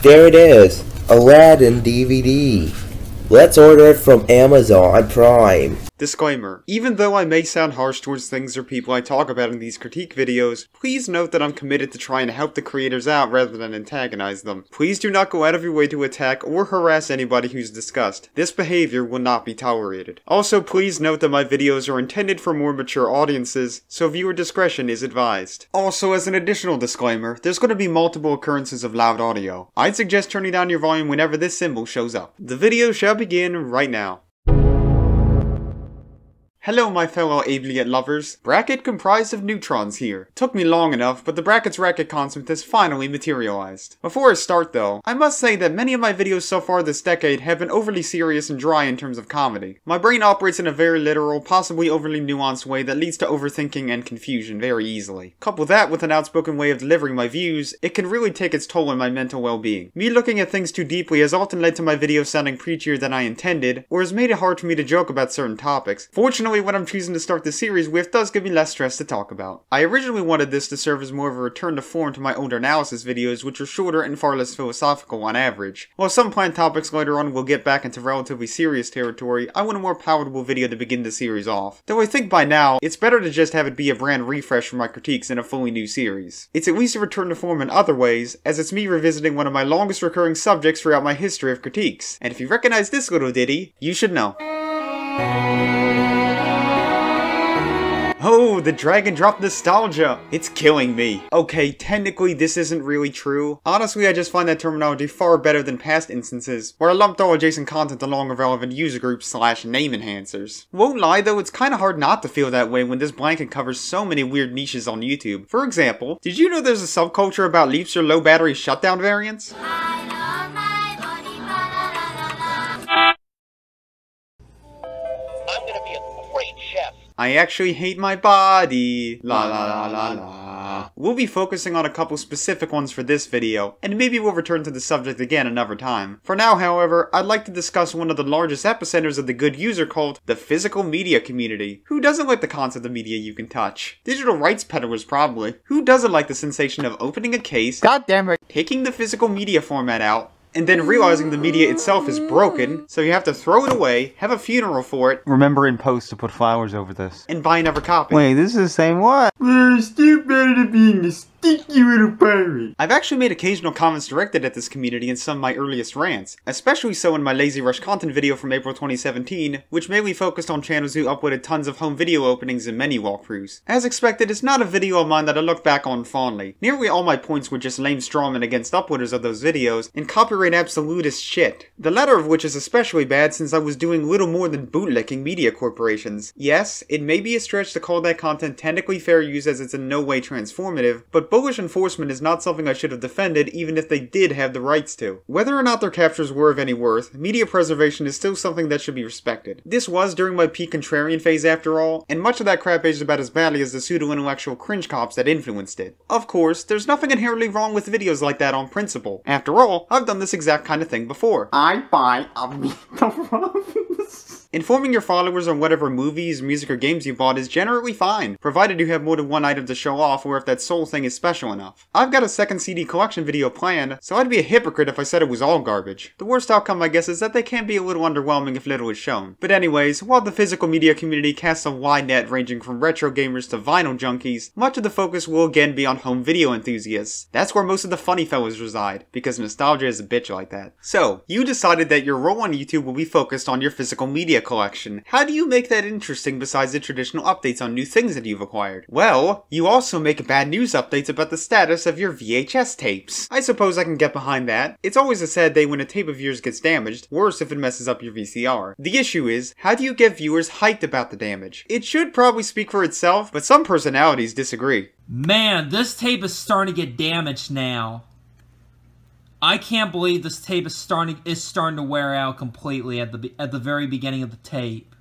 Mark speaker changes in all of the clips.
Speaker 1: There it is, Aladdin DVD. Let's order it from Amazon Prime.
Speaker 2: Disclaimer. Even though I may sound harsh towards things or people I talk about in these critique videos, please note that I'm committed to trying to help the creators out rather than antagonize them. Please do not go out of your way to attack or harass anybody who's discussed. This behavior will not be tolerated. Also, please note that my videos are intended for more mature audiences, so viewer discretion is advised. Also, as an additional disclaimer, there's going to be multiple occurrences of loud audio. I'd suggest turning down your volume whenever this symbol shows up. The video shall begin right now. Hello my fellow ableist lovers. Bracket comprised of neutrons here. Took me long enough, but the brackets racket concept has finally materialized. Before I start though, I must say that many of my videos so far this decade have been overly serious and dry in terms of comedy. My brain operates in a very literal, possibly overly nuanced way that leads to overthinking and confusion very easily. Couple that with an outspoken way of delivering my views, it can really take its toll on my mental well-being. Me looking at things too deeply has often led to my videos sounding preachier than I intended, or has made it hard for me to joke about certain topics. Fortunately, what I'm choosing to start this series with does give me less stress to talk about. I originally wanted this to serve as more of a return to form to my older analysis videos, which are shorter and far less philosophical on average. While some planned topics later on will get back into relatively serious territory, I want a more palatable video to begin the series off. Though I think by now, it's better to just have it be a brand refresh for my critiques in a fully new series. It's at least a return to form in other ways, as it's me revisiting one of my longest recurring subjects throughout my history of critiques. And if you recognize this little ditty, you should know. Oh, the drag and drop nostalgia! It's killing me. Okay, technically this isn't really true. Honestly, I just find that terminology far better than past instances, where I lumped all adjacent content along with relevant user groups / name enhancers. Won't lie though, it's kinda hard not to feel that way when this blanket covers so many weird niches on YouTube. For example, did you know there's a subculture about leaps or low battery shutdown variants? I actually hate my body. La la la la la. We'll be focusing on a couple specific ones for this video, and maybe we'll return to the subject again another time. For now, however, I'd like to discuss one of the largest epicenters of the good user cult, the physical media community. Who doesn't like the concept of media you can touch? Digital rights peddlers probably. Who doesn't like the sensation of opening a case, God damn it, taking the physical media format out, and then realizing the media itself is broken, so you have to throw it away, have a funeral for it,
Speaker 3: remember in post to put flowers over this,
Speaker 2: and buy another copy.
Speaker 3: Wait, this is the same one?
Speaker 4: We're still better than being the stinky little pirate.
Speaker 2: I've actually made occasional comments directed at this community in some of my earliest rants, especially so in my Lazy Rush content video from April 2017, which mainly focused on channels who uploaded tons of home video openings and menu walkthroughs. As expected, it's not a video of mine that I look back on fondly. Nearly all my points were just lame strawmen against uploaders of those videos, and copyright absolutist shit. The latter of which is especially bad since I was doing little more than bootlicking media corporations. Yes, it may be a stretch to call that content technically fair use as it's in no way transformative, but bullish enforcement is not something I should have defended even if they did have the rights to. Whether or not their captures were of any worth, media preservation is still something that should be respected. This was during my peak contrarian phase after all, and much of that crap aged about as badly as the pseudo-intellectual cringe cops that influenced it. Of course, there's nothing inherently wrong with videos like that on principle. After all, I've done this exact kind of thing before.
Speaker 4: I buy a meat of
Speaker 2: Informing your followers on whatever movies, music, or games you bought is generally fine, provided you have more than one item to show off or if that sole thing is special enough. I've got a second CD collection video planned, so I'd be a hypocrite if I said it was all garbage. The worst outcome I guess is that they can be a little underwhelming if little is shown. But anyways, while the physical media community casts a wide net ranging from retro gamers to vinyl junkies, much of the focus will again be on home video enthusiasts. That's where most of the funny fellas reside, because nostalgia is a bitch like that. So, you decided that your role on YouTube will be focused on your physical media collection. How do you make that interesting besides the traditional updates on new things that you've acquired? Well, you also make bad news updates about the status of your VHS tapes. I suppose I can get behind that. It's always a sad day when a tape of yours gets damaged, worse if it messes up your VCR. The issue is, how do you get viewers hyped about the damage? It should probably speak for itself, but some personalities disagree.
Speaker 5: Man, this tape is starting to get damaged now. I can't believe this tape is starting to wear out completely at the very beginning of the tape.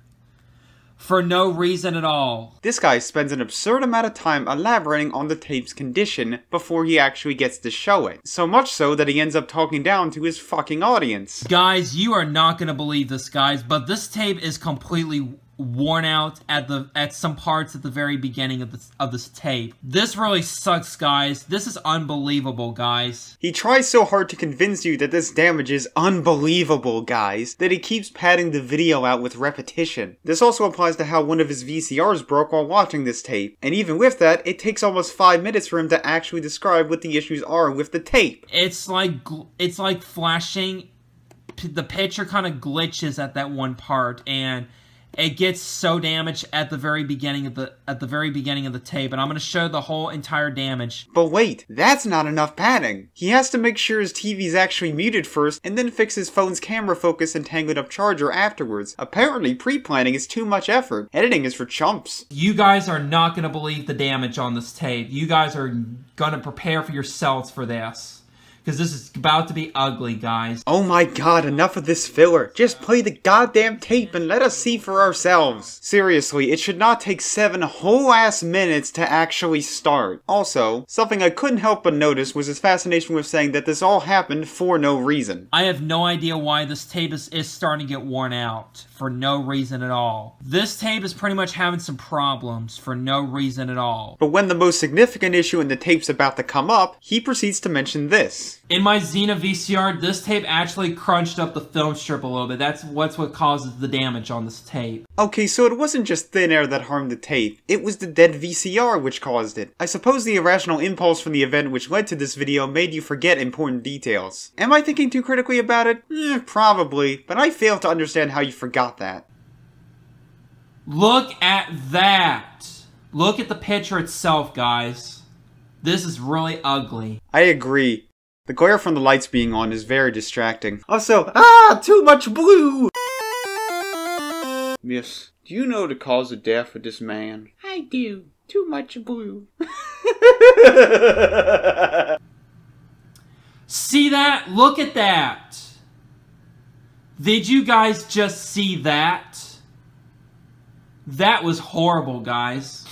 Speaker 5: For no reason at all.
Speaker 2: This guy spends an absurd amount of time elaborating on the tape's condition before he actually gets to show it. So much so that he ends up talking down to his fucking audience.
Speaker 5: Guys, you are not gonna believe this, guys, but this tape is completely worn out at some parts at the very beginning of this tape. This really sucks, guys. This is unbelievable, guys.
Speaker 2: He tries so hard to convince you that this damage is unbelievable, guys, that he keeps padding the video out with repetition. This also applies to how one of his VCRs broke while watching this tape, and even with that, it takes almost 5 minutes for him to actually describe what the issues are with the tape.
Speaker 5: It's like flashing. The picture kind of glitches at that one part, and it gets so damaged at the very beginning of the tape, and I'm going to show the whole entire damage.
Speaker 2: But wait, that's not enough padding. He has to make sure his TV's actually muted first, and then fix his phone's camera focus and tangled up charger afterwards. Apparently, pre-planning is too much effort. Editing is for chumps.
Speaker 5: You guys are not going to believe the damage on this tape. You guys are going to prepare for yourselves for this. Because this is about to be ugly, guys.
Speaker 2: Oh my god, enough of this filler. Just play the goddamn tape and let us see for ourselves. Seriously, it should not take 7 whole ass minutes to actually start. Also, something I couldn't help but notice was his fascination with saying that this all happened for no reason.
Speaker 5: I have no idea why this tape is starting to get worn out. For no reason at all. This tape is pretty much having some problems for no reason at all.
Speaker 2: But when the most significant issue in the tape's about to come up, he proceeds to mention this.
Speaker 5: In my Xena VCR, this tape actually crunched up the film strip a little bit. That's what causes the damage on this tape.
Speaker 2: Okay, so it wasn't just thin air that harmed the tape. It was the dead VCR which caused it. I suppose the irrational impulse from the event which led to this video made you forget important details. Am I thinking too critically about it? Probably, but I fail to understand how you forgot that.
Speaker 5: Look at that! Look at the picture itself, guys. This is really ugly.
Speaker 2: I agree. The glare from the lights being on is very distracting. Also, too much blue! Miss, do you know the cause of death of this man? I do. Too much blue.
Speaker 5: See that? Look at that! Did you guys just see that? That was horrible, guys.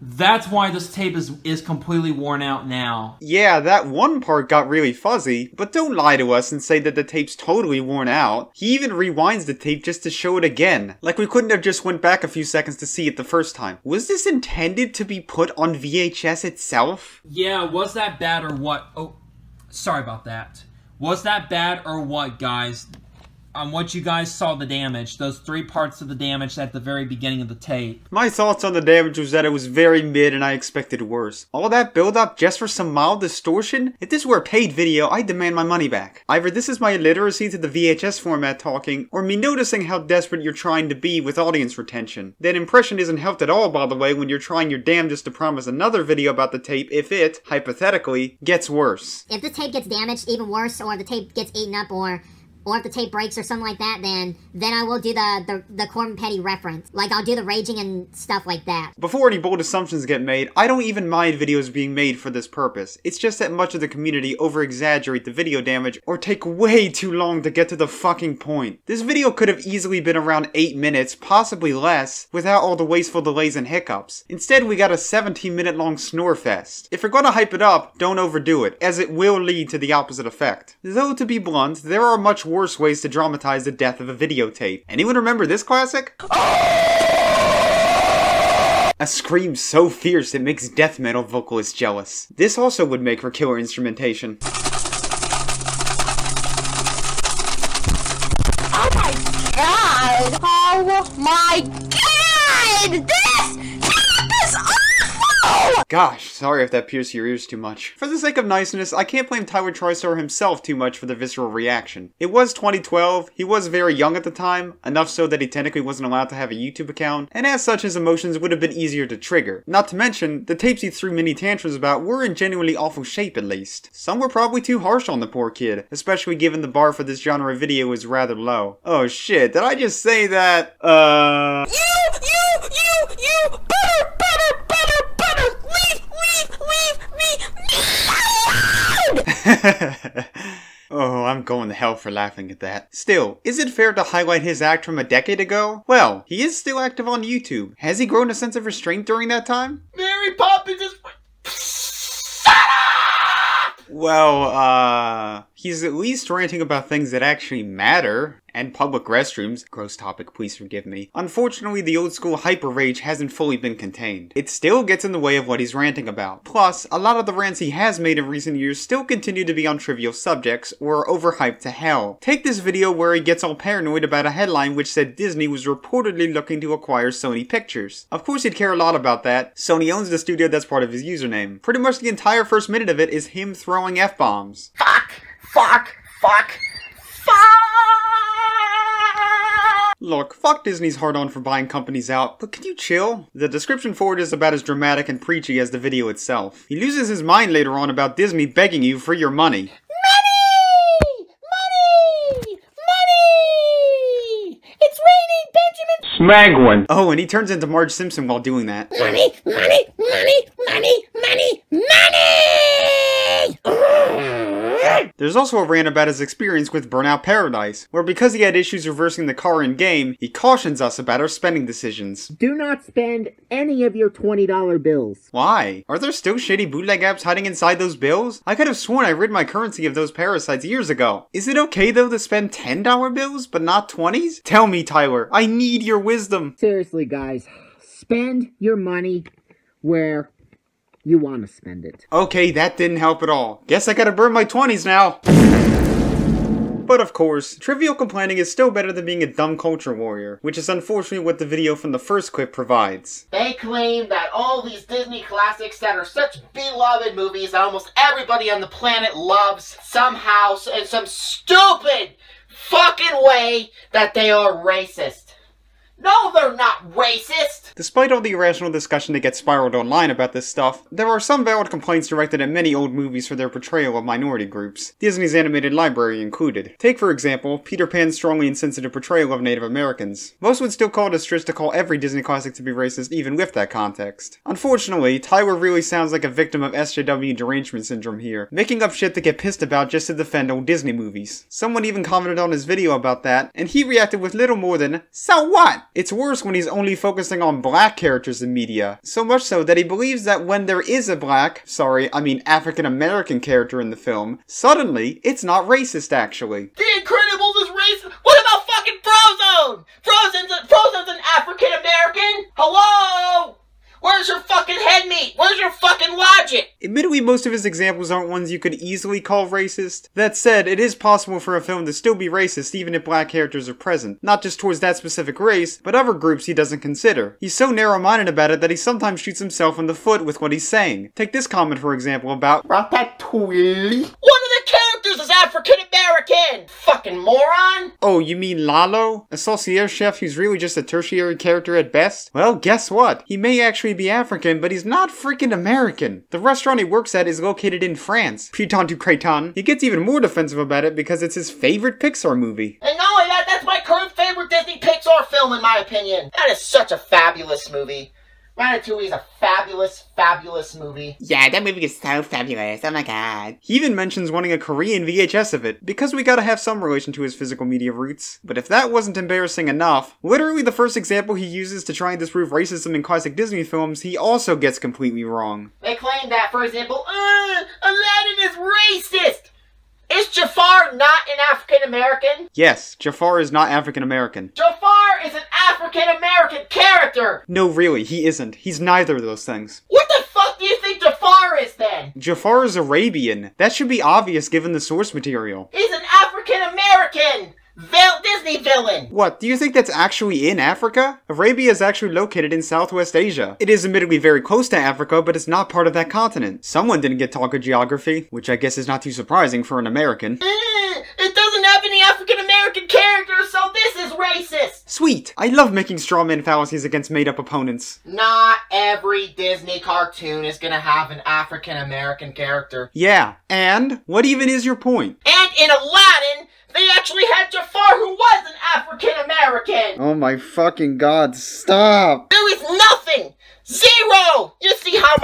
Speaker 5: That's why this tape is completely worn out now.
Speaker 2: Yeah, that one part got really fuzzy, but don't lie to us and say that the tape's totally worn out. He even rewinds the tape just to show it again. Like we couldn't have just went back a few seconds to see it the first time. Was this intended to be put on VHS itself?
Speaker 5: Yeah, was that bad or what? Oh, sorry about that. Was that bad or what, guys? On what you guys saw the damage, those 3 parts of the damage at the very beginning of the tape.
Speaker 2: My thoughts on the damage was that it was very mid and I expected worse. All that build up just for some mild distortion? If this were a paid video, I'd demand my money back. Either this is my illiteracy to the VHS format talking, or me noticing how desperate you're trying to be with audience retention. That impression isn't helped at all, by the way, when you're trying your damnedest to promise another video about the tape if it, hypothetically, gets worse.
Speaker 6: If the tape gets damaged, even worse, or the tape gets eaten up, or if the tape breaks or something like that, then I will do the Corbin Petty reference. Like, I'll do the raging and stuff like that.
Speaker 2: Before any bold assumptions get made, I don't even mind videos being made for this purpose. It's just that much of the community over-exaggerate the video damage or take way too long to get to the fucking point. This video could have easily been around 8 minutes, possibly less, without all the wasteful delays and hiccups. Instead, we got a 17-minute long snore fest. If you're gonna hype it up, don't overdo it, as it will lead to the opposite effect. Though, to be blunt, there are much worse ways to dramatize the death of a videotape. Anyone remember this classic? A scream so fierce it makes death metal vocalists jealous. This also would make for killer instrumentation.
Speaker 7: Oh my god! Oh my god! This is awful!
Speaker 2: Gosh, sorry if that pierced your ears too much. For the sake of niceness, I can't blame Tyler TriStar himself too much for the visceral reaction. It was 2012, he was very young at the time, enough so that he technically wasn't allowed to have a YouTube account, and as such his emotions would have been easier to trigger. Not to mention, the tapes he threw mini tantrums about were in genuinely awful shape at least. Some were probably too harsh on the poor kid, especially given the bar for this genre video is rather low. Oh shit, did I just say that?
Speaker 7: You! Better! Leave me alone!
Speaker 2: Oh, I'm going to hell for laughing at that. Still, is it fair to highlight his act from a decade ago? Well, he is still active on YouTube. Has he grown a sense of restraint during that time?
Speaker 7: Mary Poppins is...
Speaker 2: Well, he's at least ranting about things that actually matter. And public restrooms. Gross topic, please forgive me. Unfortunately, the old school hyper rage hasn't fully been contained. It still gets in the way of what he's ranting about. Plus, a lot of the rants he has made in recent years still continue to be on trivial subjects, or are overhyped to hell. Take this video where he gets all paranoid about a headline which said Disney was reportedly looking to acquire Sony Pictures. Of course he'd care a lot about that. Sony owns the studio that's part of his username. Pretty much the entire first minute of it is him throwing F-bombs.
Speaker 7: Fuck.
Speaker 2: Look, fuck Disney's hard on for buying companies out, but can you chill? The description for it is about as dramatic and preachy as the video itself. He loses his mind later on about Disney begging you for your money.
Speaker 7: Money! It's raining, Benjamin!
Speaker 4: Smag one.
Speaker 2: Oh, and he turns into Marge Simpson while doing that.
Speaker 7: Money!
Speaker 2: There's also a rant about his experience with Burnout Paradise, where because he had issues reversing the car in-game, he cautions us about our spending decisions.
Speaker 8: Do not spend any of your $20 bills.
Speaker 2: Why? Are there still shady bootleg apps hiding inside those bills? I could have sworn I rid my currency of those parasites years ago. Is it okay though to spend $10 bills, but not 20s? Tell me, Tyler, I need your wisdom.
Speaker 8: Seriously, guys, spend your money where you want to spend it.
Speaker 2: Okay, that didn't help at all. Guess I gotta burn my 20s now. But of course, trivial complaining is still better than being a dumb culture warrior, which is unfortunately what the video from the first clip provides.
Speaker 9: They claim that all these Disney classics that are such beloved movies that almost everybody on the planet loves, somehow, in some stupid fucking way, that they are racist. No, they're not racist!
Speaker 2: Despite all the irrational discussion that gets spiraled online about this stuff, there are some valid complaints directed at many old movies for their portrayal of minority groups, Disney's animated library included. Take for example, Peter Pan's strongly insensitive portrayal of Native Americans. Most would still call it a stretch to call every Disney classic to be racist even with that context. Unfortunately, Tyler really sounds like a victim of SJW derangement syndrome here, making up shit to get pissed about just to defend old Disney movies. Someone even commented on his video about that, and he reacted with little more than, "So what?" It's worse when he's only focusing on black characters in media, so much so that he believes that when there is a African American character in the film, suddenly it's not racist actually.
Speaker 9: The Incredibles is racist? What about fucking Frozone? Frozone's an African American? Hello? Where's your fucking head meat? Where's your fucking logic?
Speaker 2: Admittedly, most of his examples aren't ones you could easily call racist. That said, it is possible for a film to still be racist even if black characters are present. Not just towards that specific race, but other groups he doesn't consider. He's so narrow-minded about it that he sometimes shoots himself in the foot with what he's saying. Take this comment for example about
Speaker 4: Ratatouille.
Speaker 9: One of the characters is African American! Fucking moron!
Speaker 2: Oh, you mean Lalo? A saucier chef who's really just a tertiary character at best? Well, guess what? He may actually be African, but he's not freaking American. The restaurant he works at is located in France. Putain du crétin. He gets even more defensive about it because it's his favorite Pixar movie.
Speaker 9: And not only that, that's my current favorite Disney Pixar film in my opinion. That is such a fabulous movie. Ratatouille is a fabulous movie.
Speaker 10: Yeah, that movie is so fabulous. Oh my god.
Speaker 2: He even mentions wanting a Korean VHS of it, because we gotta have some relation to his physical media roots. But if that wasn't embarrassing enough, literally the first example he uses to try and disprove racism in classic Disney films, he also gets completely wrong.
Speaker 9: They claim that, for example, Aladdin is racist! Is Jafar not an African American?
Speaker 2: Yes, Jafar is not African American.
Speaker 9: Jafar is an African American character!
Speaker 2: No, really, he isn't. He's neither of those things.
Speaker 9: What the fuck do you think Jafar is then?
Speaker 2: Jafar is Arabian. That should be obvious given the source material.
Speaker 9: He's an African American! Disney villain!
Speaker 2: What, do you think that's actually in Africa? Arabia is actually located in Southwest Asia. It is admittedly very close to Africa, but it's not part of that continent. Someone didn't get taught good geography, which I guess is not too surprising for an American.
Speaker 9: It doesn't have any African American characters, so this is racist!
Speaker 2: Sweet! I love making straw man fallacies against made-up opponents.
Speaker 9: Not every Disney cartoon is gonna have an African American character.
Speaker 2: Yeah, and? What even is your point?
Speaker 9: And in Aladdin, they actually had Jafar who was an African American!
Speaker 2: Oh my fucking god, stop!
Speaker 9: There is nothing! Zero! You see how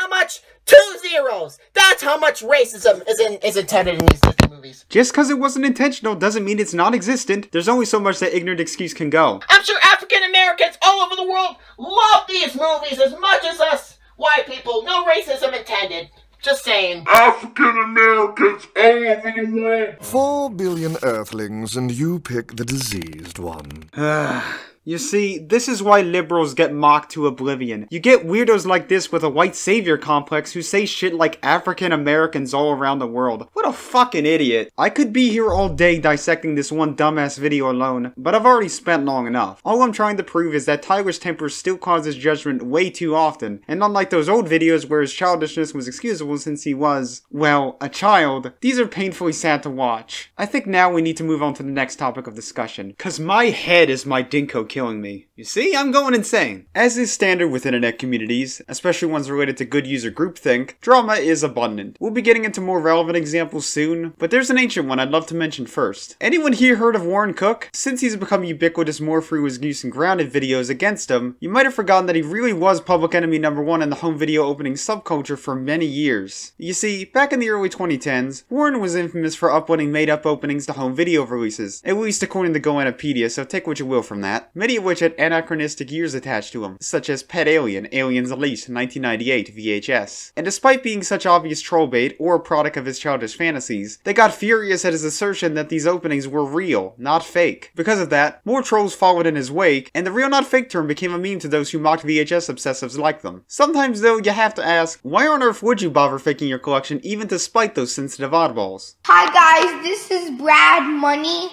Speaker 9: much? 2 zeros! That's how much racism is intended in these Disney movies.
Speaker 2: Just because it wasn't intentional doesn't mean it's non-existent. There's only so much that ignorant excuse can go.
Speaker 9: I'm sure African Americans all over the world love these movies as much as us white people. No racism intended. Just saying.
Speaker 4: African Americans all over the world.
Speaker 11: 4 billion Earthlings, and you pick the diseased one.
Speaker 2: You see, this is why liberals get mocked to oblivion. You get weirdos like this with a white savior complex who say shit like African Americans all around the world. What a fucking idiot. I could be here all day dissecting this one dumbass video alone, but I've already spent long enough. All I'm trying to prove is that Tyler's temper still causes judgment way too often, and unlike those old videos where his childishness was excusable since he was, well, a child, these are painfully sad to watch. I think now we need to move on to the next topic of discussion, cause my head is my dinko killing me. You see, I'm going insane. As is standard with internet communities, especially ones related to good user groupthink, drama is abundant. We'll be getting into more relevant examples soon, but there's an ancient one I'd love to mention first. Anyone here heard of Warren Cook? Since he's become ubiquitous more through his use in grounded videos against him, you might have forgotten that he really was public enemy #1 in the home video opening subculture for many years. You see, back in the early 2010s, Warren was infamous for uploading made-up openings to home video releases, at least according to Goanipedia, so take what you will from that. Many of which had anachronistic years attached to them, such as Pet Alien, Aliens Elite, 1998 VHS. And despite being such obvious troll bait, or a product of his childish fantasies, they got furious at his assertion that these openings were real, not fake. Because of that, more trolls followed in his wake, and the real not fake term became a meme to those who mocked VHS obsessives like them. Sometimes though, you have to ask, why on earth would you bother faking your collection even to spite those sensitive oddballs?
Speaker 12: Hi guys, this is Brad Money.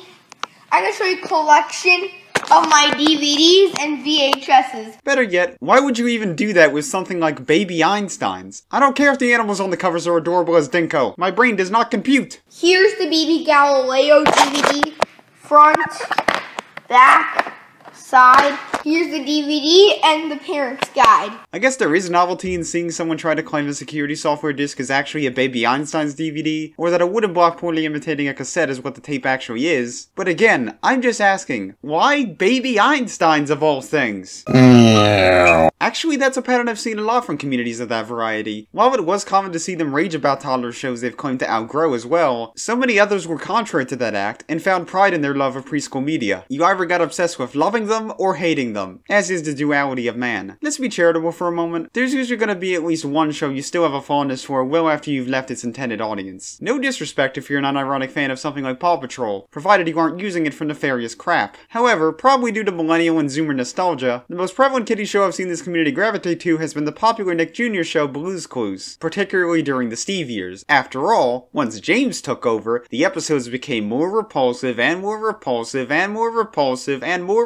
Speaker 12: I'm gonna show you a collection of my DVDs and VHSs.
Speaker 2: Better yet, why would you even do that with something like Baby Einsteins? I don't care if the animals on the covers are adorable as Dinko. My brain does not compute.
Speaker 12: Here's the Baby Galileo DVD. Front, back, side. Here's the DVD and the parent's guide.
Speaker 2: I guess there is novelty in seeing someone try to claim a security software disc is actually a Baby Einstein's DVD, or that a wooden block poorly imitating a cassette is what the tape actually is. But again, I'm just asking, why Baby Einsteins of all things? Actually, that's a pattern I've seen a lot from communities of that variety. While it was common to see them rage about toddler shows they've claimed to outgrow as well, so many others were contrary to that act and found pride in their love of preschool media. You either got obsessed with loving them or hating them, as is the duality of man. Let's be charitable for a moment. There's usually going to be at least one show you still have a fondness for well after you've left its intended audience. No disrespect if you're an unironic fan of something like Paw Patrol, provided you aren't using it for nefarious crap. However, probably due to millennial and zoomer nostalgia, the most prevalent kiddie show I've seen this community gravitate to has been the popular Nick Jr. show Blue's Clues, particularly during the Steve years. After all, once James took over, the episodes became more repulsive and more repulsive and more repulsive and more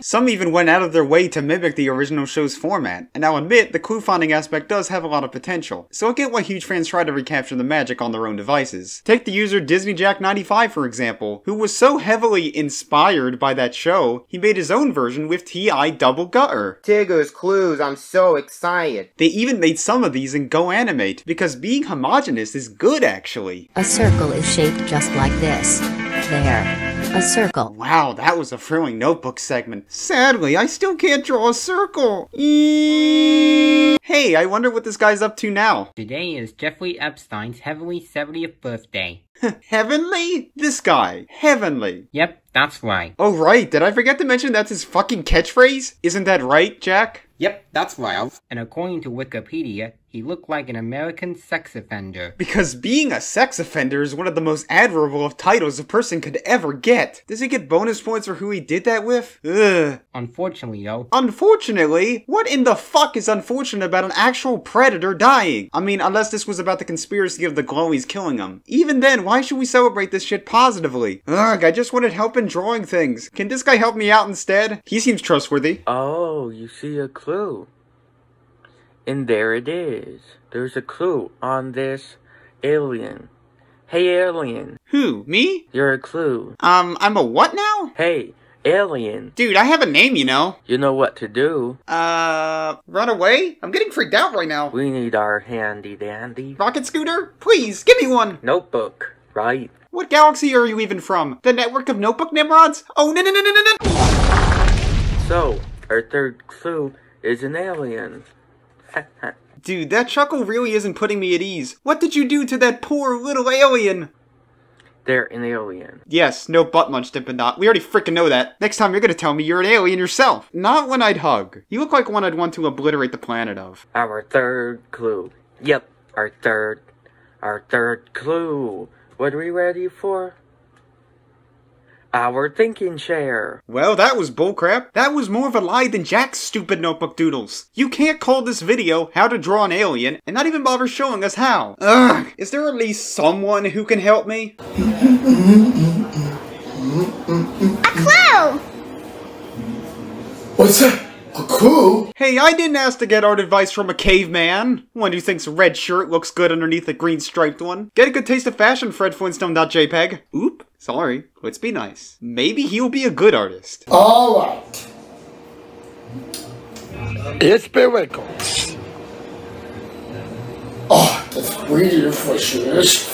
Speaker 2: Some even went out of their way to mimic the original show's format, and I'll admit the clue finding aspect does have a lot of potential, so I get why huge fans try to recapture the magic on their own devices. Take the user DisneyJack95 for example, who was so heavily inspired by that show, he made his own version with TI Double Gutter.
Speaker 13: Tigger's Clues, I'm so excited.
Speaker 2: They even made some of these in GoAnimate, because being homogenous is good actually.
Speaker 14: A circle is shaped just like this. There. A circle.
Speaker 2: Wow, that was a thrilling notebook segment. Sadly, I still can't draw a circle. Hey, I wonder what this guy's up to now.
Speaker 15: Today is Jeffrey Epstein's heavenly 70th birthday.
Speaker 2: Heavenly? This guy. Heavenly.
Speaker 15: Yep, that's right.
Speaker 2: Oh right, did I forget to mention that's his fucking catchphrase? Isn't that right, Jack?
Speaker 15: Yep, that's right. And according to Wikipedia, he looked like an American sex offender.
Speaker 2: Because being a sex offender is one of the most admirable of titles a person could ever get. Does he get bonus points for who he did that with? Ugh.
Speaker 15: Unfortunately, though.
Speaker 2: Unfortunately? What in the fuck is unfortunate about an actual predator dying? I mean, unless this was about the conspiracy of the glowies killing him. Even then, why should we celebrate this shit positively? Ugh, I just wanted help in drawing things. Can this guy help me out instead? He seems trustworthy.
Speaker 16: Oh, you see a clue. And there it is. There's a clue on this alien. Hey, alien.
Speaker 2: Who? Me?
Speaker 16: You're a clue.
Speaker 2: I'm a what now?
Speaker 16: Hey, alien.
Speaker 2: Dude, I have a name, you know.
Speaker 16: You know what to do.
Speaker 2: Run away? I'm getting freaked out right now.
Speaker 16: We need our handy dandy.
Speaker 2: Rocket scooter? Please, give me one.
Speaker 16: Notebook, right?
Speaker 2: What galaxy are you even from? The network of notebook Nimrods? Oh, no.
Speaker 16: So, our third clue is an alien.
Speaker 2: Dude, that chuckle really isn't putting me at ease. What did you do to that poor little alien?
Speaker 16: they're an alien.
Speaker 2: Yes, no butt munch, Dippin' Dot. We already freaking know that. Next time you're gonna tell me you're an alien yourself. Not one I'd hug. You look like one I'd want to obliterate the planet of.
Speaker 16: Our third clue. Yep, our third clue. What are we ready for? Our thinking chair.
Speaker 2: Well, that was bullcrap. That was more of a lie than Jack's stupid notebook doodles. You can't call this video How to Draw an Alien and not even bother showing us how. Ugh! Is there at least someone who can help me?
Speaker 12: A clue!
Speaker 4: What's that? A clue?
Speaker 2: Hey, I didn't ask to get art advice from a caveman. One who thinks a red shirt looks good underneath a green striped one. Get a good taste of fashion, FredFlintstone.jpg. Oop. Sorry, let's be nice. Maybe he'll be a good artist.
Speaker 4: Alright. Espirico. Oh, that's really delicious.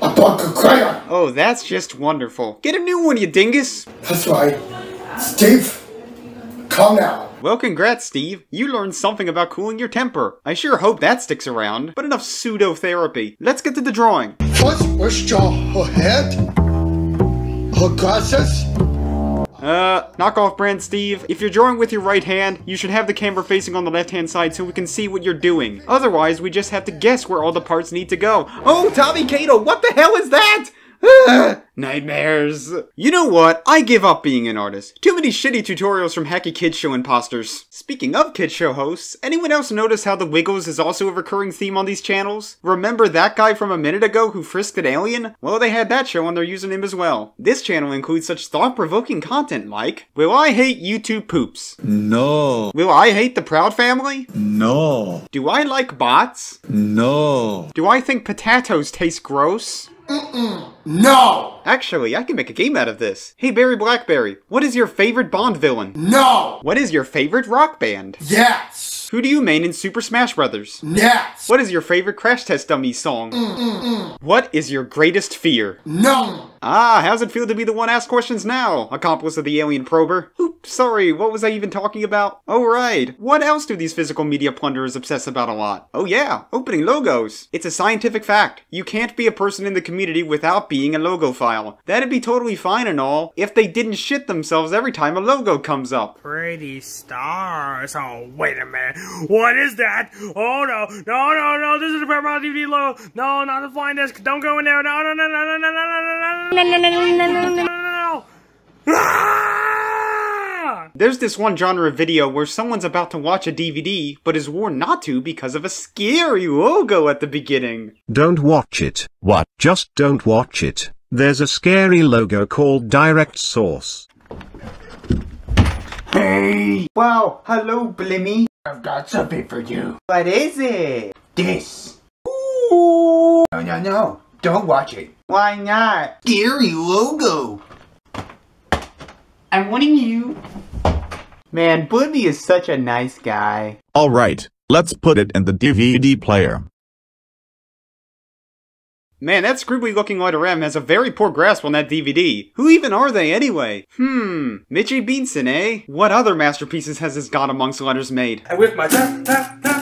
Speaker 4: A bucket of crayon.
Speaker 2: Oh, that's just wonderful. Get a new one, you dingus.
Speaker 4: That's right. Steve, come now.
Speaker 2: Well, congrats, Steve. You learned something about cooling your temper. I sure hope that sticks around. But enough pseudo-therapy. Let's get to the drawing.
Speaker 4: First, let's draw her head, her glasses.
Speaker 2: Knock off brand, Steve. If you're drawing with your right hand, you should have the camera facing on the left-hand side so we can see what you're doing. Otherwise, we just have to guess where all the parts need to go. Oh, Tommy Kato, what the hell is that? Nightmares. You know what? I give up being an artist. Too many shitty tutorials from hacky kid show imposters. Speaking of kid show hosts, anyone else notice how the Wiggles is also a recurring theme on these channels? Remember that guy from a minute ago who frisked an alien? Well, they had that show on their username as well. This channel includes such thought-provoking content like, will I hate YouTube poops?
Speaker 17: No.
Speaker 2: Will I hate the Proud Family?
Speaker 17: No.
Speaker 2: Do I like bots?
Speaker 17: No.
Speaker 2: Do I think potatoes taste gross?
Speaker 4: No!
Speaker 2: Actually, I can make a game out of this. Hey, Barry Blackberry, what is your favorite Bond villain?
Speaker 4: No!
Speaker 2: What is your favorite rock band?
Speaker 4: Yes!
Speaker 2: Who do you main in Super Smash Brothers?
Speaker 4: Yes!
Speaker 2: What is your favorite Crash Test Dummies song? What is your greatest fear?
Speaker 4: No!
Speaker 2: Ah, how's it feel to be the one asked questions now, accomplice of the alien prober? Oops, sorry, what was I even talking about? Oh right, what else do these physical media plunderers obsess about a lot? Oh yeah, opening logos. It's a scientific fact. You can't be a person in the community without being a logophile. That'd be totally fine and all, if they didn't shit themselves every time a logo comes up.
Speaker 18: Pretty stars. Oh, wait a minute. What is that? Oh no, no, this is the Paramount DVD logo. No, not the flying disc. Don't go in there. No.
Speaker 2: There's this one genre of video where someone's about to watch a DVD, but is warned not to because of a scary logo at the beginning.
Speaker 19: Don't watch it. What? Just don't watch it. There's a scary logo called Direct Source.
Speaker 20: Hey! Wow, hello, Blimmy.
Speaker 4: I've got something for you.
Speaker 20: What is it? This. Ooh. No. Don't watch it. Why not?
Speaker 4: Scary logo.
Speaker 20: I'm warning you. Man, Blimmy is such a nice guy.
Speaker 17: Alright, let's put it in the DVD player.
Speaker 2: Man, that scribbly looking letter M has a very poor grasp on that DVD. Who even are they anyway? Mitchie Beanson, eh? What other masterpieces has this god amongst letters made?
Speaker 18: And with my tap,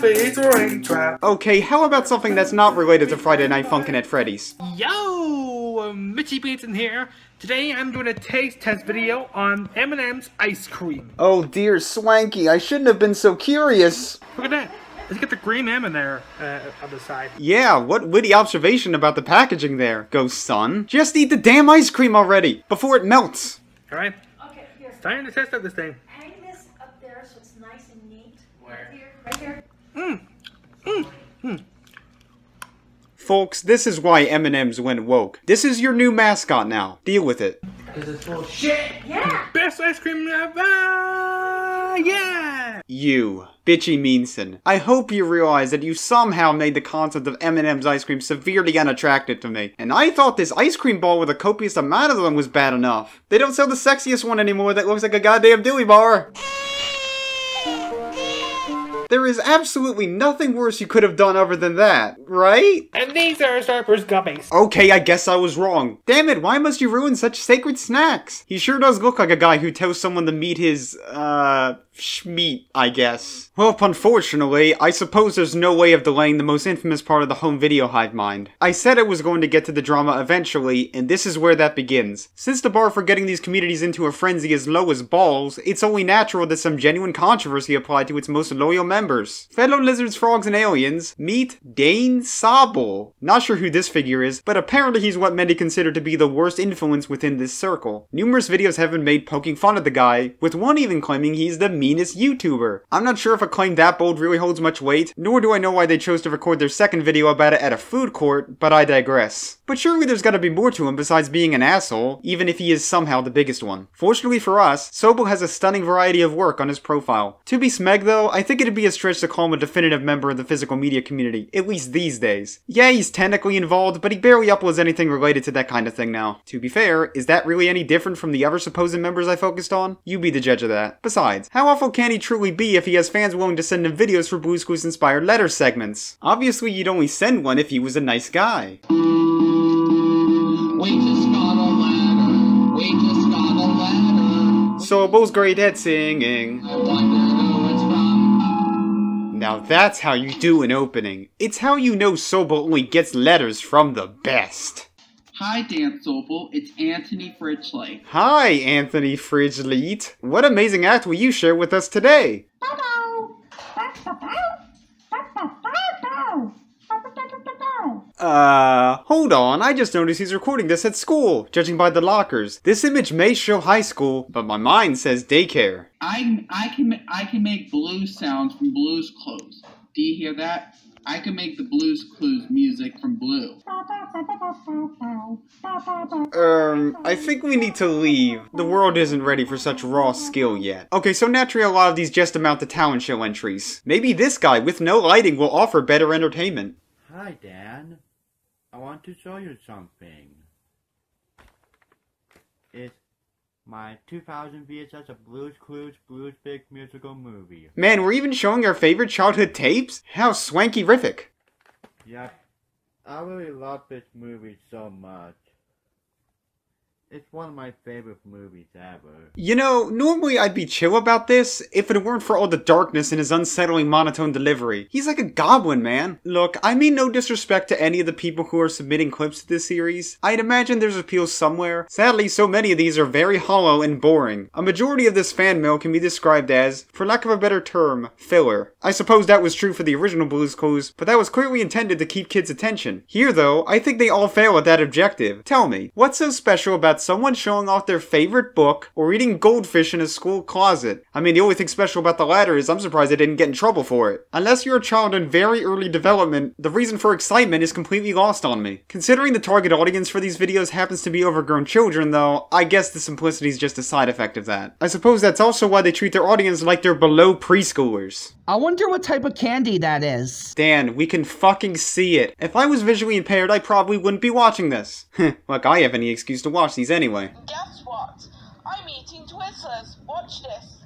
Speaker 18: it's a ring trap.
Speaker 2: Okay, how about something that's not related to Friday Night Funkin' at Freddy's?
Speaker 18: Yo, Mitchie Beanson here. Today I'm doing a taste test video on M&M's ice cream.
Speaker 2: Oh dear, Swanky, I shouldn't have been so curious.
Speaker 18: Look at that. Let's get the green M in there on the side.
Speaker 2: Yeah, what witty observation about the packaging there, Ghost Son. Just eat the damn ice cream already, before it melts.
Speaker 18: Alright. Okay, here. It's time to test out this thing.
Speaker 21: Hang this up there so it's nice and neat.
Speaker 18: Where?
Speaker 21: Right here.
Speaker 2: Folks, this is why M&M's went woke. This is your new mascot now. Deal with it.
Speaker 18: This is bullshit.
Speaker 21: Yeah.
Speaker 18: Best ice cream ever. Yeah.
Speaker 2: You, bitchy Meanson. I hope you realize that you somehow made the concept of M&M's ice cream severely unattractive to me. And I thought this ice cream ball with a copious amount of them was bad enough. They don't sell the sexiest one anymore that looks like a goddamn Dewey bar. There is absolutely nothing worse you could have done other than that, right?
Speaker 18: And these are Starburst gummies.
Speaker 2: Okay, I guess I was wrong. Damn it, why must you ruin such sacred snacks? He sure does look like a guy who tells someone to meet his, Schmeat, I guess. Well, unfortunately, I suppose there's no way of delaying the most infamous part of the home video Hivemind. I said I was going to get to the drama eventually, and this is where that begins. Since the bar for getting these communities into a frenzy is low as balls, it's only natural that some genuine controversy applied to its most loyal members. Fellow lizards, frogs, and aliens, meet To Sobel. Not sure who this figure is, but apparently he's what many consider to be the worst influence within this circle. Numerous videos have been made poking fun at the guy, with one even claiming he's the meanest YouTuber. I'm not sure if a claim that bold really holds much weight, nor do I know why they chose to record their second video about it at a food court, but I digress. But surely there's gotta be more to him besides being an asshole, even if he is somehow the biggest one. Fortunately for us, Sobel has a stunning variety of work on his profile. To be smeg though, I think it'd be a stretch to call him a definitive member of the physical media community, at least these days. Yeah, he's technically involved, but he barely uploads anything related to that kind of thing now. To be fair, is that really any different from the other supposed members I focused on? You be the judge of that. Besides, how awful can he truly be if he has fans willing to send him videos for Blue's Clues inspired letter segments? Obviously you'd only send one if he was a nice guy.
Speaker 9: We just got a ladder. We just got a ladder.
Speaker 2: Sobel's great at singing.
Speaker 9: I wonder who it's from.
Speaker 2: Now that's how you do an opening. It's how you know Sobel only gets letters from the best.
Speaker 1: Hi, Dan Sobel. It's Anthony Fridgley.
Speaker 2: Hi, Anthony Fridgley. What amazing act will you share with us today? Hold on, I just noticed he's recording this at school, judging by the lockers. This image may show high school, but my mind says daycare.
Speaker 1: I can make blues sounds from Blue's Clues. Do you hear that? I can make the Blue's Clues music from Blue.
Speaker 2: I think we need to leave. The world isn't ready for such raw skill yet. Okay, so naturally a lot of these just amount to talent show entries. Maybe this guy with no lighting will offer better entertainment.
Speaker 22: Hi, Dan. I want to show you something. It's my 2000 VHS of Blue's Clues Blues Big Musical Movie.
Speaker 2: Man, we're even showing our favorite childhood tapes? How swanky-rific.
Speaker 22: Yep. I really love this movie so much. It's one of my favorite movies ever.
Speaker 2: You know, normally I'd be chill about this if it weren't for all the darkness in his unsettling monotone delivery. He's like a goblin, man. Look, I mean no disrespect to any of the people who are submitting clips to this series. I'd imagine there's appeal somewhere. Sadly, so many of these are very hollow and boring. A majority of this fan mail can be described as, for lack of a better term, filler. I suppose that was true for the original Blue's Clues, but that was clearly intended to keep kids' attention. Here, though, I think they all fail at that objective. Tell me, what's so special about someone showing off their favorite book or eating goldfish in a school closet? I mean, the only thing special about the latter is I'm surprised they didn't get in trouble for it. Unless you're a child in very early development, the reason for excitement is completely lost on me. Considering the target audience for these videos happens to be overgrown children, though, I guess the simplicity is just a side effect of that. I suppose that's also why they treat their audience like they're below preschoolers.
Speaker 21: I wonder what type of candy that is.
Speaker 2: Dan, we can fucking see it. If I was visually impaired, I probably wouldn't be watching this. Like I have any excuse to watch these anyway.
Speaker 23: Guess what? I'm eating Twizzlers. Watch this.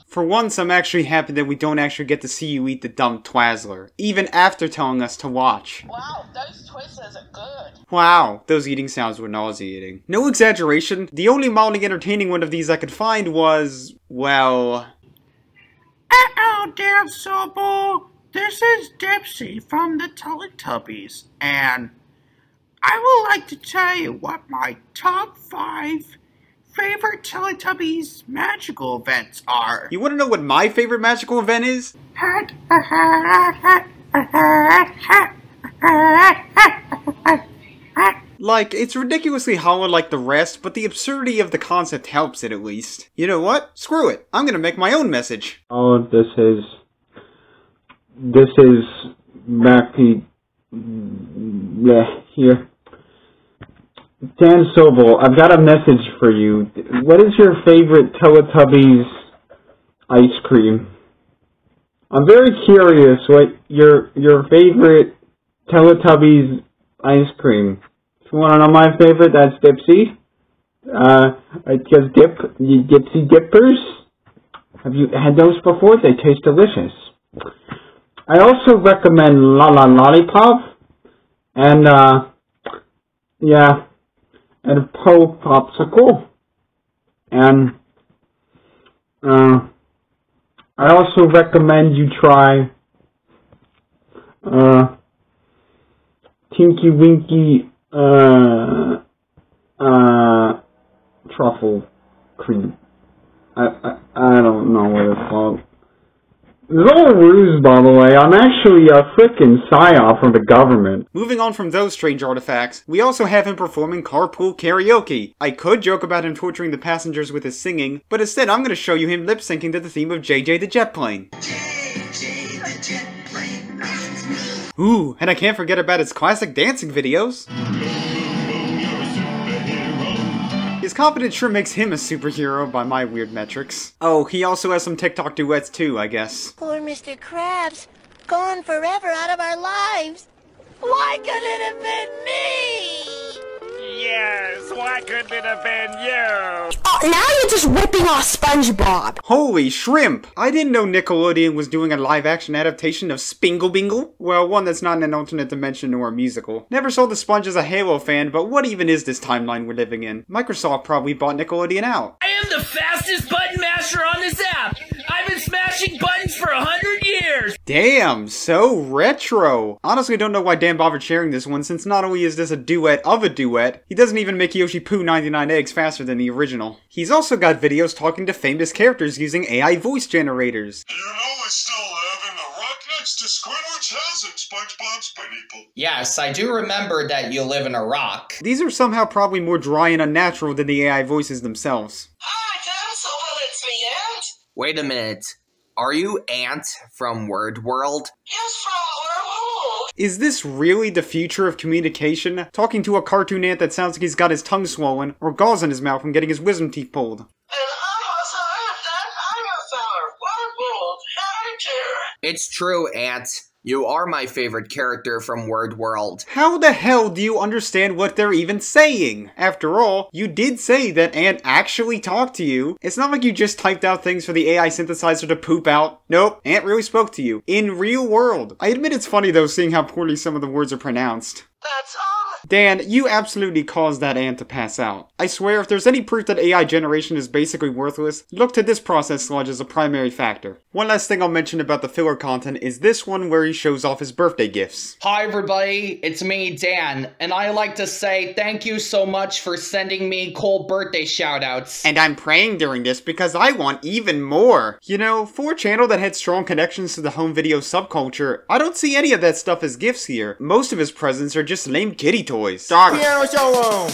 Speaker 2: For once, I'm actually happy that we don't actually get to see you eat the dumb Twazzler, even after telling us to watch.
Speaker 23: Wow, those Twizzlers are good.
Speaker 2: Wow, those eating sounds were nauseating. No exaggeration, the only mildly entertaining one of these I could find was, well...
Speaker 21: Uh-oh, Dan Sobel. This is Dipsy from the Teletubbies, and I would like to tell you what my top 5 favorite Teletubbies magical events are.
Speaker 2: You want to know what my favorite magical event is? Like, it's ridiculously hollow like the rest, but the absurdity of the concept helps it at least. You know what? Screw it. I'm gonna make my own message.
Speaker 3: Oh, this is Mackie. Yeah, here. Dan Sobel, I've got a message for you. What is your favorite Teletubbies ice cream? I'm very curious what your favorite Teletubbies ice cream. If you want to know my favorite, that's Dipsy. Just Dipsy Dippers. Have you had those before? They taste delicious. I also recommend La La Lollipop and yeah, and Po Popsicle and I also recommend you try Tinky Winky truffle cream. I don't know what it's called. It's all a ruse, by the way. I'm actually a frickin' psyop from the government.
Speaker 2: Moving on from those strange artifacts, we also have him performing carpool karaoke. I could joke about him torturing the passengers with his singing, but instead I'm gonna show you him lip-syncing to the theme of JJ the Jet Plane. JJ the Jet Plane. Ooh, and I can't forget about his classic dancing videos. His confidence sure makes him a superhero by my weird metrics. Oh, he also has some TikTok duets too, I guess.
Speaker 5: Poor Mr. Krabs, gone forever out of our lives. Why could it have been me?
Speaker 18: Yes, why couldn't it have been you?
Speaker 5: Oh, now you're just ripping off SpongeBob.
Speaker 2: Holy shrimp! I didn't know Nickelodeon was doing a live-action adaptation of Spingle Bingle. Well, one that's not in an alternate dimension or a musical. Never saw the Sponge as a Halo fan, but what even is this timeline we're living in? Microsoft probably bought Nickelodeon out.
Speaker 6: I am the fastest button masher on this app. I've been smashing buttons for 100 years.
Speaker 2: Damn, so retro. Honestly, I don't know why Dan bothered sharing this one, since not only is this a duet of a duet, he doesn't even make Yoshi Poo 99 eggs faster than the original. He's also got videos talking to famous characters using AI voice generators.
Speaker 11: You know I still live in the rock next to Squidward's house in SpongeBob's People.
Speaker 6: Yes, I do remember that you live in a rock.
Speaker 2: These are somehow probably more dry and unnatural than the AI voices themselves.
Speaker 23: Hi, To Sobel, it's me, Ant.
Speaker 6: Wait a minute. Are you Ant from Word World?
Speaker 23: Yes, from Word.
Speaker 2: Is this really the future of communication? Talking to a cartoon ant that sounds like he's got his tongue swollen, or gauze in his mouth from getting his wisdom teeth pulled.
Speaker 23: And I'm also Ant, that Word World. Hi, dear.
Speaker 6: It's true, Ant. You are my favorite character from Word World.
Speaker 2: How the hell do you understand what they're even saying? After all, you did say that Ant actually talked to you. It's not like you just typed out things for the AI synthesizer to poop out. Nope, Ant really spoke to you. In real world. I admit it's funny though seeing how poorly some of the words are pronounced.
Speaker 23: That's all.
Speaker 2: Dan, you absolutely caused that ant to pass out. I swear, if there's any proof that AI generation is basically worthless, look to this process sludge as a primary factor. One last thing I'll mention about the filler content is this one where he shows off his birthday gifts.
Speaker 6: Hi everybody, it's me, Dan, and I like to say thank you so much for sending me cool birthday shoutouts.
Speaker 2: And I'm praying during this because I want even more. You know, for a channel that had strong connections to the home video subculture, I don't see any of that stuff as gifts here. Most of his presents are just lame kitty toys.
Speaker 13: Dog. Piano solo.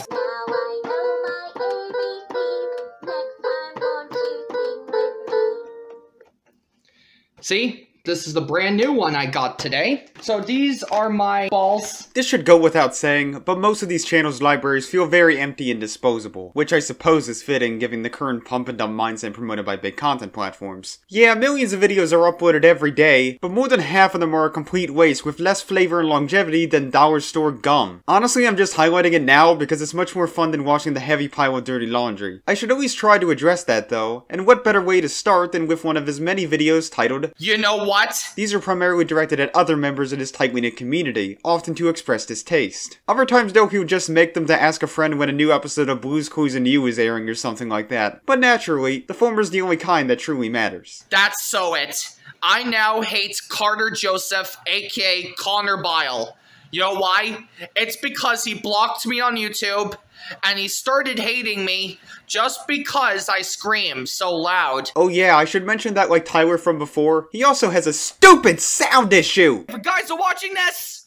Speaker 6: See? This is the brand new one I got today. So these are my balls.
Speaker 2: This should go without saying, but most of these channels' libraries feel very empty and disposable, which I suppose is fitting given the current pump and dump mindset promoted by big content platforms. Yeah, millions of videos are uploaded every day, but more than half of them are a complete waste with less flavor and longevity than dollar store gum. Honestly, I'm just highlighting it now because it's much more fun than washing the heavy pile of dirty laundry. I should always try to address that though, and what better way to start than with one of his many videos titled,
Speaker 6: You Know What?
Speaker 2: These are primarily directed at other members in his tight-knit community, often to express distaste. Other times though he would just make them to ask a friend when a new episode of Blue's Clues and You is airing or something like that. But naturally, the former is the only kind that truly matters.
Speaker 6: That's so it. I now hate Carter Joseph, aka Connor Bile. You know why? It's because he blocked me on YouTube, and he started hating me just because I scream so loud.
Speaker 2: Oh yeah, I should mention that like Tyler from before, he also has a stupid sound issue!
Speaker 6: If you guys are watching this,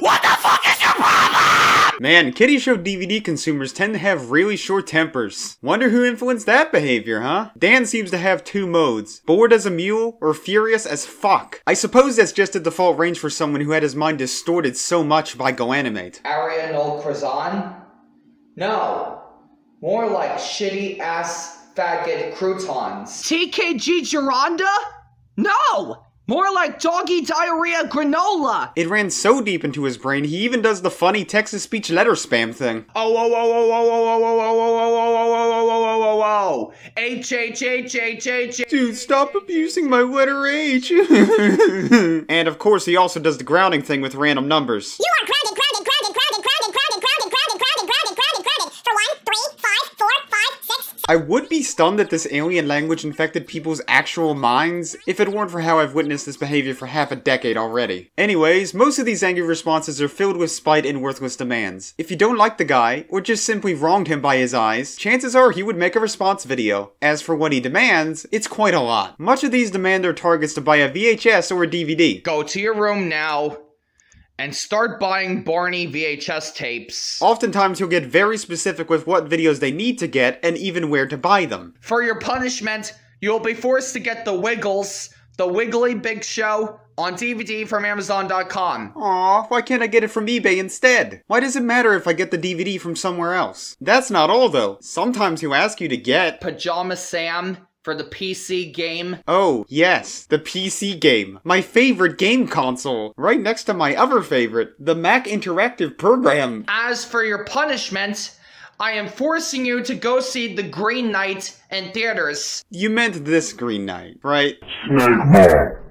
Speaker 6: what the fuck is your problem?
Speaker 2: Man, kiddie show DVD consumers tend to have really short tempers. Wonder who influenced that behavior, huh? Dan seems to have two modes, bored as a mule or furious as fuck. I suppose that's just a default range for someone who had his mind distorted so much by GoAnimate.
Speaker 6: Arian old Krazan? No. More like shitty-ass faggot croutons. TKG Geronda? No! More like doggy diarrhea granola!
Speaker 2: It ran so deep into his brain, he even does the funny text-to-speech letter spam thing.
Speaker 6: H-H-H-H-H-H.
Speaker 2: Dude, stop abusing my letter H. And of course, he also does the grounding thing with random numbers.
Speaker 5: You are grounded for 1, 3, 5, 4, 5, 6,
Speaker 2: I would be stunned that this alien language infected people's actual minds if it weren't for how I've witnessed this behavior for half a decade already. Anyways, most of these angry responses are filled with spite and worthless demands. If you don't like the guy, or just simply wronged him by his eyes, chances are he would make a response video. As for what he demands, it's quite a lot. Much of these demand their targets to buy a VHS or a DVD.
Speaker 6: Go to your room now and start buying Barney VHS tapes.
Speaker 2: Oftentimes he'll get very specific with what videos they need to get and even where to buy them.
Speaker 6: For your punishment, you'll be forced to get The Wiggles, The Wiggly Big Show, on DVD from Amazon.com.
Speaker 2: Aw, why can't I get it from eBay instead? Why does it matter if I get the DVD from somewhere else? That's not all though. Sometimes he'll ask you to get
Speaker 6: Pajama Sam for the PC game.
Speaker 2: Oh, yes, the PC game. My favorite game console. Right next to my other favorite, the Mac Interactive Program.
Speaker 6: As for your punishment, I am forcing you to go see The Green Knight in theaters.
Speaker 2: You meant this Green Knight, right?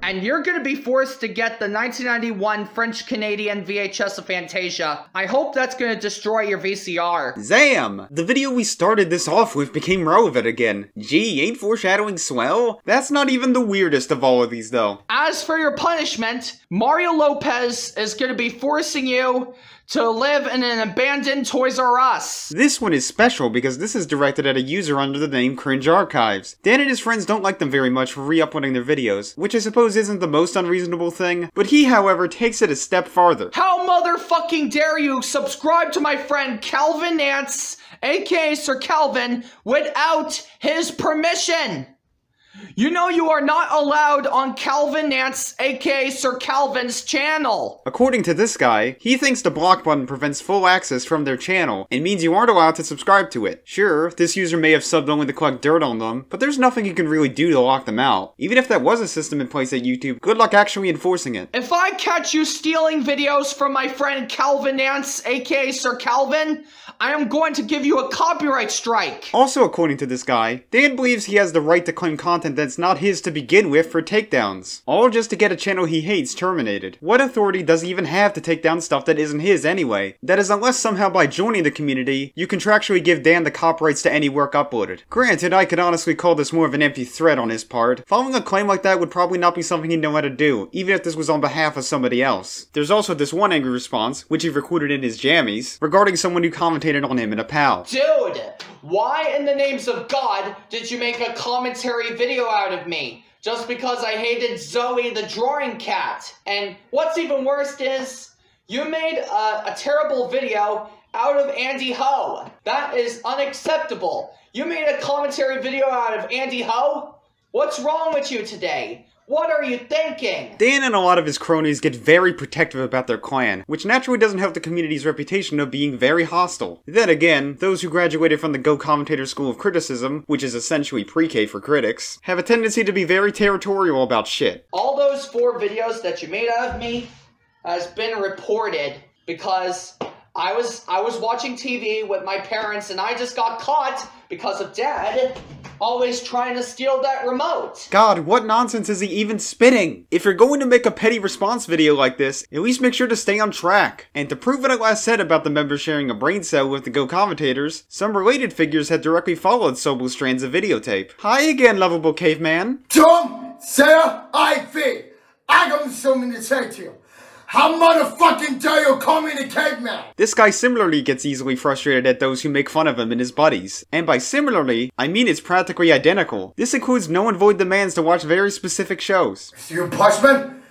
Speaker 6: And you're gonna be forced to get the 1991 French-Canadian VHS of Fantasia. I hope that's gonna destroy your VCR.
Speaker 2: Zam! The video we started this off with became relevant again. Gee, ain't foreshadowing swell? That's not even the weirdest of all of these though.
Speaker 6: As for your punishment, Mario Lopez is gonna be forcing you to live in an abandoned Toys R Us.
Speaker 2: This one is special because this is directed at a user under the name Cringe Archives. Dan and his friends don't like them very much for re-uploading their videos, which I suppose isn't the most unreasonable thing, but he, however, takes it a step farther.
Speaker 6: How motherfucking dare you subscribe to my friend Calvin Nance, aka Sir Calvin, without his permission? You know you are not allowed on Calvin Nance, aka Sir Calvin's channel.
Speaker 2: According to this guy, he thinks the block button prevents full access from their channel and means you aren't allowed to subscribe to it. Sure, this user may have subbed only to collect dirt on them, but there's nothing you can really do to lock them out. Even if that was a system in place at YouTube, good luck actually enforcing it.
Speaker 6: If I catch you stealing videos from my friend Calvin Nance, aka Sir Calvin, I am going to give you a copyright strike.
Speaker 2: Also according to this guy, Dan believes he has the right to claim content that's not his to begin with for takedowns. All just to get a channel he hates terminated. What authority does he even have to take down stuff that isn't his anyway? That is, unless somehow by joining the community, you contractually give Dan the copyrights to any work uploaded. Granted, I could honestly call this more of an empty threat on his part. Following a claim like that would probably not be something he'd know how to do, even if this was on behalf of somebody else. There's also this one angry response, which he recorded in his jammies, regarding someone who commentated on him in a pal.
Speaker 6: Dude, why in the names of God did you make a commentary video out of me? Just because I hated Zoe the drawing cat. And what's even worse is, you made a terrible video out of Andy Ho. That is unacceptable. You made a commentary video out of Andy Ho? What's wrong with you today? What are you thinking?
Speaker 2: Dan and a lot of his cronies get very protective about their clan, which naturally doesn't help the community's reputation of being very hostile. Then again, those who graduated from the Go Commentator School of Criticism, which is essentially pre-K for critics, have a tendency to be very territorial about shit.
Speaker 6: All those 4 videos that you made out of me has been reported because I was watching TV with my parents and I just got caught because of Dad always trying to steal that remote.
Speaker 2: God, what nonsense is he even spitting? If you're going to make a petty response video like this, at least make sure to stay on track. And to prove what I last said about the members sharing a brain cell with the Go commentators, some related figures had directly followed Sobel's strands of videotape. Hi again, lovable caveman.
Speaker 4: Tom, Sarah, I got something to say to you. How motherfucking dare you call me the caveman?
Speaker 2: This guy similarly gets easily frustrated at those who make fun of him and his buddies. And by similarly, I mean it's practically identical. This includes null and void demands to watch very specific shows.
Speaker 4: So you punishment?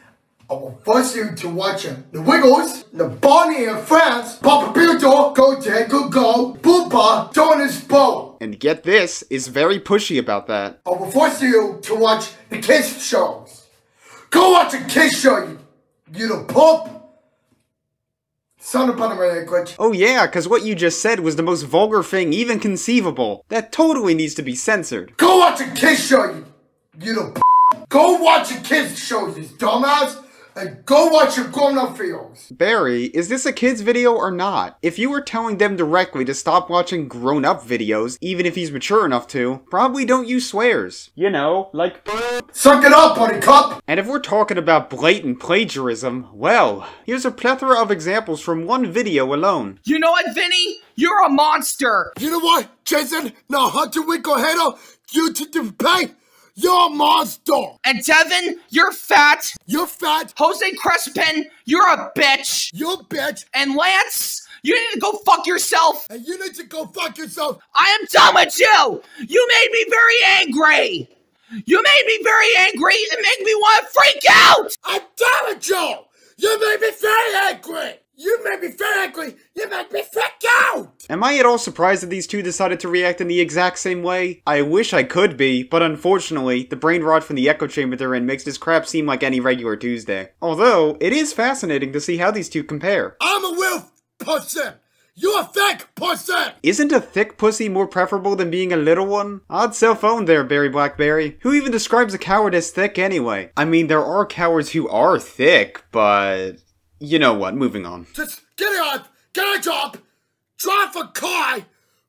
Speaker 4: I will force you to watch The Wiggles, The Barney and Friends, Papa Beardo, Go Dad, Go Go, Boopa, Jonas Bow.
Speaker 2: And get this, is very pushy about that.
Speaker 4: I will force you to watch the kids shows. Go watch a kids show, you little poop! Son of a language.
Speaker 2: Oh yeah, cause what you just said was the most vulgar thing even conceivable. That totally needs to be censored.
Speaker 4: Go watch a kids show, you little p***. Go watch a kids show, you dumbass! and go watch your grown-up videos.
Speaker 2: Barry, is this a kid's video or not? If you were telling them directly to stop watching grown-up videos, even if he's mature enough to, probably don't use swears. You know, like
Speaker 4: suck it up, buttercup!
Speaker 2: And if we're talking about blatant plagiarism, well, here's a plethora of examples from one video alone.
Speaker 6: You know what, Vinny? You're a monster!
Speaker 4: You know what, Jason? Now, Hunter Winkleheader, you to debate. You're a monster!
Speaker 6: And Devin, you're fat!
Speaker 4: You're fat!
Speaker 6: Jose Crespin, you're a bitch!
Speaker 4: You're a bitch!
Speaker 6: And Lance, you need to go fuck yourself!
Speaker 4: And you need to go fuck yourself!
Speaker 6: I am done with you! You made me very angry! You made me very angry and made me want to freak out!
Speaker 4: I'm done with you! You made me very angry! You made me very angry! You made me freak out!
Speaker 2: Am I at all surprised that these two decided to react in the exact same way? I wish I could be, but unfortunately, the brain rot from the echo chamber they're in makes this crap seem like any regular Tuesday. Although, it is fascinating to see how these two compare.
Speaker 4: I'm a real person! You're a thick pussy!
Speaker 2: Isn't a thick pussy more preferable than being a little one? Odd cell phone there, Barry Blackberry. Who even describes a coward as thick anyway? I mean, there are cowards who are thick, but... you know what, moving on.
Speaker 4: Just get up, get a job, drive a car,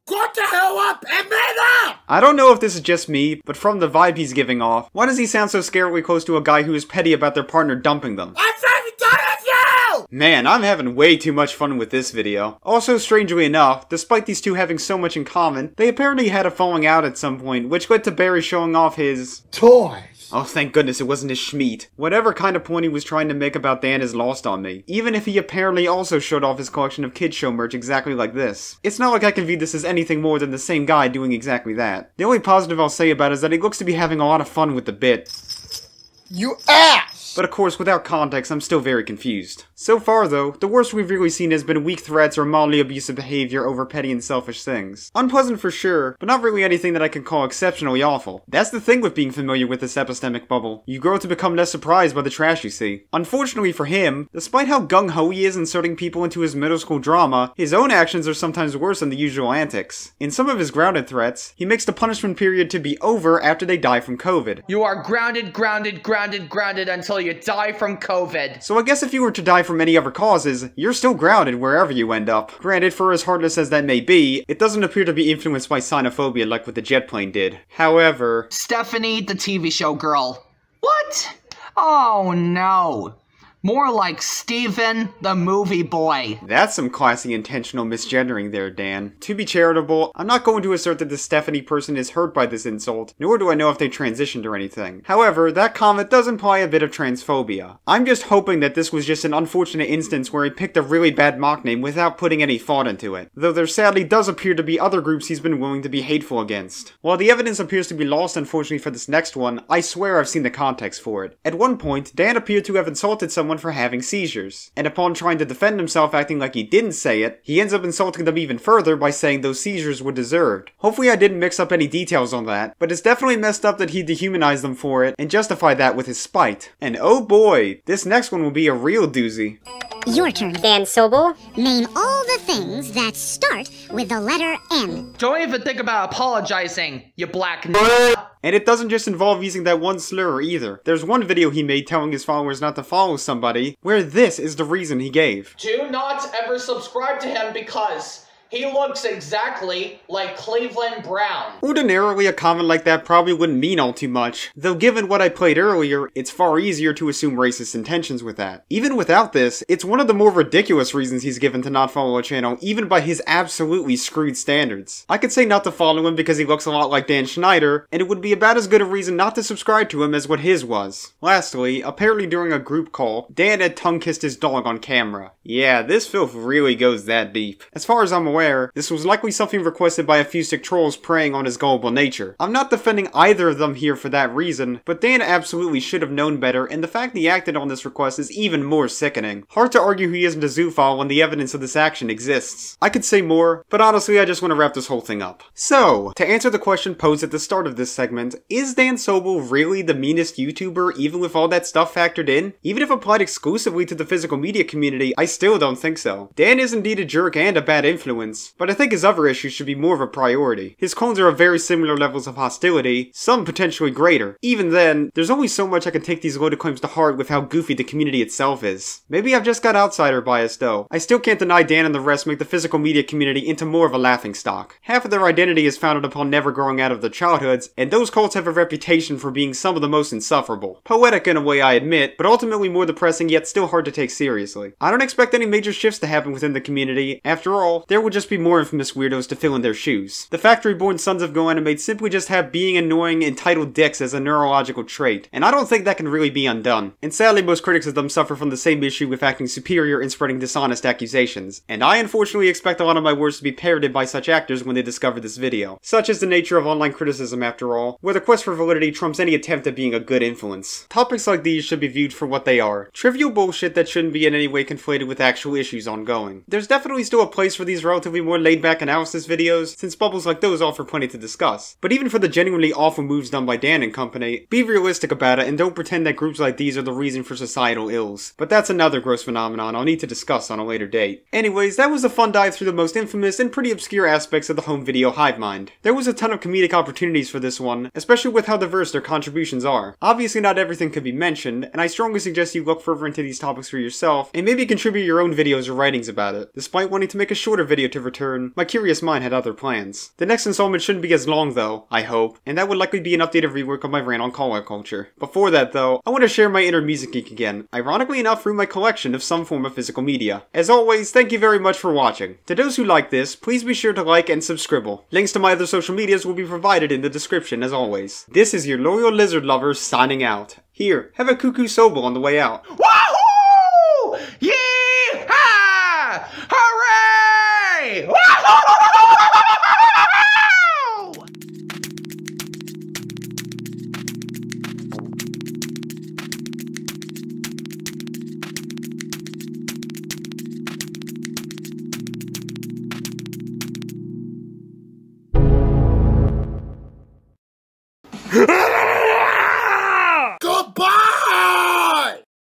Speaker 4: grow the hell up, and man up!
Speaker 2: I don't know if this is just me, but from the vibe he's giving off, why does he sound so scarily close to a guy who is petty about their partner dumping them?
Speaker 4: I'm very done with you!
Speaker 2: Man, I'm having way too much fun with this video. Also, strangely enough, despite these two having so much in common, they apparently had a falling out at some point, which led to Barry showing off his...
Speaker 4: toys.
Speaker 2: Oh, thank goodness it wasn't his schmeat. Whatever kind of point he was trying to make about Dan is lost on me, even if he apparently also showed off his collection of kids show merch exactly like this. It's not like I can view this as anything more than the same guy doing exactly that. The only positive I'll say about it is that he looks to be having a lot of fun with the bit.
Speaker 4: You ass!
Speaker 2: But of course, without context, I'm still very confused. So far though, the worst we've really seen has been weak threats or mildly abusive behavior over petty and selfish things. Unpleasant for sure, but not really anything that I can call exceptionally awful. That's the thing with being familiar with this epistemic bubble. You grow to become less surprised by the trash you see. Unfortunately for him, despite how gung-ho he is inserting people into his middle school drama, his own actions are sometimes worse than the usual antics. In some of his grounded threats, he makes the punishment period to be over after they die from COVID.
Speaker 6: You are grounded until you die from COVID.
Speaker 2: So I guess if you were to die from any other causes, you're still grounded wherever you end up. Granted, for as heartless as that may be, it doesn't appear to be influenced by xenophobia like what the jet plane did. However...
Speaker 6: Stephanie, the TV show girl. What? Oh no. More like Steven, the movie boy.
Speaker 2: That's some classy intentional misgendering there, Dan. To be charitable, I'm not going to assert that the Stephanie person is hurt by this insult, nor do I know if they transitioned or anything. However, that comment does imply a bit of transphobia. I'm just hoping that this was just an unfortunate instance where he picked a really bad mock name without putting any thought into it, though there sadly does appear to be other groups he's been willing to be hateful against. While the evidence appears to be lost unfortunately for this next one, I swear I've seen the context for it. At one point, Dan appeared to have insulted someone for having seizures, and upon trying to defend himself acting like he didn't say it, he ends up insulting them even further by saying those seizures were deserved. Hopefully I didn't mix up any details on that, but it's definitely messed up that he dehumanized them for it and justified that with his spite. And oh boy, this next one will be a real doozy.
Speaker 7: Your turn, Dan Sobel. Name all the things that start with the letter N.
Speaker 6: Don't even think about apologizing, you black
Speaker 2: And it doesn't just involve using that one slur either. There's one video he made telling his followers not to follow somebody, where this is the reason he gave.
Speaker 6: Do not ever subscribe to him because he looks exactly like Cleveland Brown.
Speaker 2: Ordinarily, a comment like that probably wouldn't mean all too much, though given what I played earlier, it's far easier to assume racist intentions with that. Even without this, it's one of the more ridiculous reasons he's given to not follow a channel, even by his absolutely screwed standards. I could say not to follow him because he looks a lot like Dan Schneider, and it would be about as good a reason not to subscribe to him as what his was. Lastly, apparently during a group call, Dan had tongue-kissed his dog on camera. Yeah, this filth really goes that deep. As far as I'm aware, this was likely something requested by a few sick trolls preying on his gullible nature. I'm not defending either of them here for that reason, but Dan absolutely should have known better, and the fact he acted on this request is even more sickening. Hard to argue he isn't a zoophile when the evidence of this action exists. I could say more, but honestly I just want to wrap this whole thing up. So, to answer the question posed at the start of this segment, is Dan Sobel really the meanest YouTuber even with all that stuff factored in? Even if applied exclusively to the physical media community, I still don't think so. Dan is indeed a jerk and a bad influence, influence, but I think his other issues should be more of a priority. His clones are of very similar levels of hostility, some potentially greater. Even then, there's only so much I can take these loaded claims to heart with how goofy the community itself is. Maybe I've just got outsider bias though. I still can't deny Dan and the rest make the physical media community into more of a laughingstock. Half of their identity is founded upon never growing out of their childhoods, and those cults have a reputation for being some of the most insufferable. Poetic in a way, I admit, but ultimately more depressing yet still hard to take seriously. I don't expect any major shifts to happen within the community. After all, there will just be more infamous weirdos to fill in their shoes. The factory-born sons of GoAnimate simply just have being annoying, entitled dicks as a neurological trait, and I don't think that can really be undone. And sadly, most critics of them suffer from the same issue with acting superior and spreading dishonest accusations, and I unfortunately expect a lot of my words to be parroted by such actors when they discover this video. Such is the nature of online criticism after all, where the quest for validity trumps any attempt at being a good influence. Topics like these should be viewed for what they are. Trivial bullshit that shouldn't be in any way conflated with actual issues ongoing. There's definitely still a place for these relatively more laid-back analysis videos, since bubbles like those offer plenty to discuss. But even for the genuinely awful moves done by Dan and company, be realistic about it and don't pretend that groups like these are the reason for societal ills. But that's another gross phenomenon I'll need to discuss on a later date. Anyways, that was a fun dive through the most infamous and pretty obscure aspects of the home video Hivemind. There was a ton of comedic opportunities for this one, especially with how diverse their contributions are. Obviously not everything could be mentioned, and I strongly suggest you look further into these topics for yourself, and maybe contribute your own videos or writings about it. Despite wanting to make a shorter video to return, my curious mind had other plans. The next installment shouldn't be as long though, I hope, and that would likely be an updated rework of my rant on call-out culture. Before that though, I want to share my inner music geek again, ironically enough through my collection of some form of physical media. As always, thank you very much for watching. To those who like this, please be sure to like and subscribe. Links to my other social medias will be provided in the description as always. This is your loyal lizard lover signing out. Here, have a To Sobel on the way out.
Speaker 6: Wahoo! Yee-haw! Hooray!
Speaker 4: Goodbye!